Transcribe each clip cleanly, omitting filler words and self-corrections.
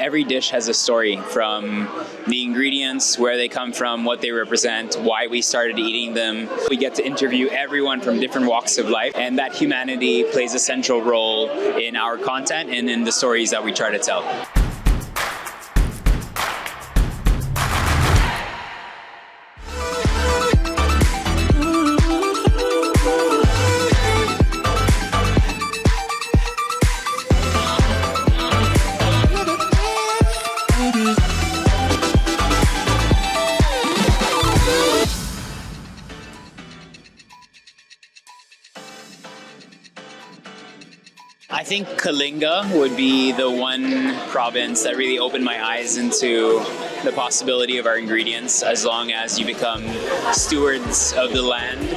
every dish has a story, from the ingredients, where they come from, what they represent, why we started eating them. We get to interview everyone from different walks of life, and that humanity plays a central role in our content and in the stories that we try to tell. I think Kalinga would be the one province that really opened my eyes into the possibility of our ingredients, as long as you become stewards of the land.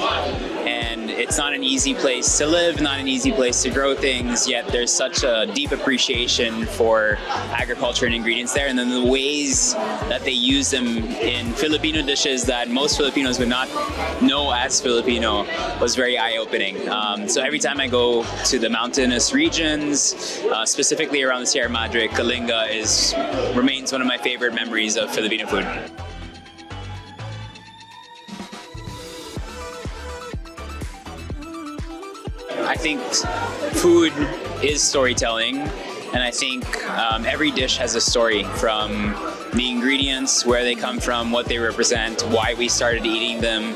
And it's not an easy place to live, not an easy place to grow things, yet there's such a deep appreciation for agriculture and ingredients there, and then the ways that they use them in Filipino dishes that most Filipinos would not know as Filipino was very eye-opening. So every time I go to the mountainous regions, specifically around the Sierra Madre, Kalinga remains one of my favorite memories of Filipino food. I think food is storytelling, and I think every dish has a story, from the ingredients, where they come from, what they represent, why we started eating them.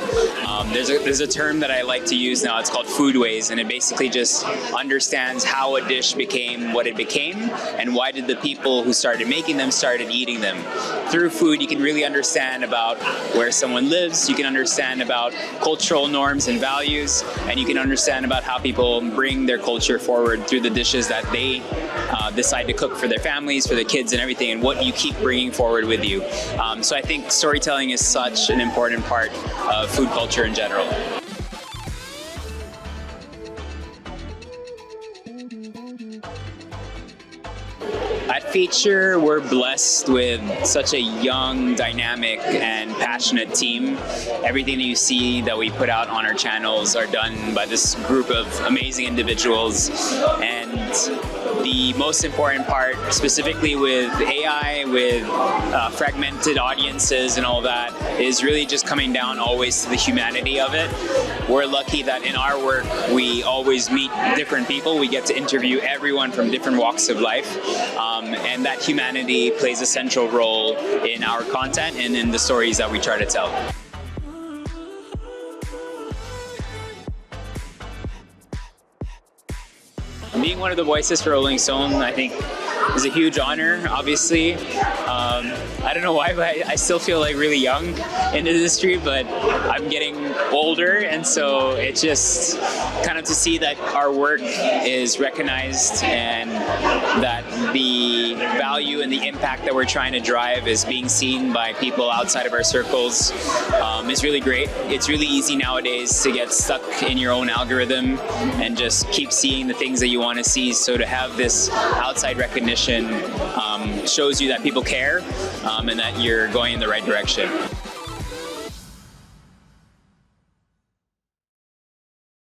There's a term that I like to use now, it's called foodways, and it basically just understands how a dish became what it became, and why did the people who started making them started eating them. Through food, you can really understand about where someone lives, you can understand about cultural norms and values, and you can understand about how people bring their culture forward through the dishes that they decide to cook for their families, for their kids and everything, and what you keep bringing forward with you. So I think storytelling is such an important part of food culture in general. At Feature, we're blessed with such a young, dynamic, and passionate team. Everything that you see that we put out on our channels are done by this group of amazing individuals. And the most important part, specifically with AI, with fragmented audiences and all that, is really just coming down always to the humanity of it. We're lucky that in our work, we always meet different people. We get to interview everyone from different walks of life. And that humanity plays a central role in our content and in the stories that we try to tell. Being one of the voices for Rolling Stone, I think, is a huge honor, obviously. I don't know why, but I still feel like really young in the industry, but I'm getting older, and so it's just kind of to see that our work is recognized and that the value and the impact that we're trying to drive is being seen by people outside of our circles is really great. It's really easy nowadays to get stuck in your own algorithm and just keep seeing the things that you want to see, so to have this outside recognition shows you that people care and that you're going in the right direction.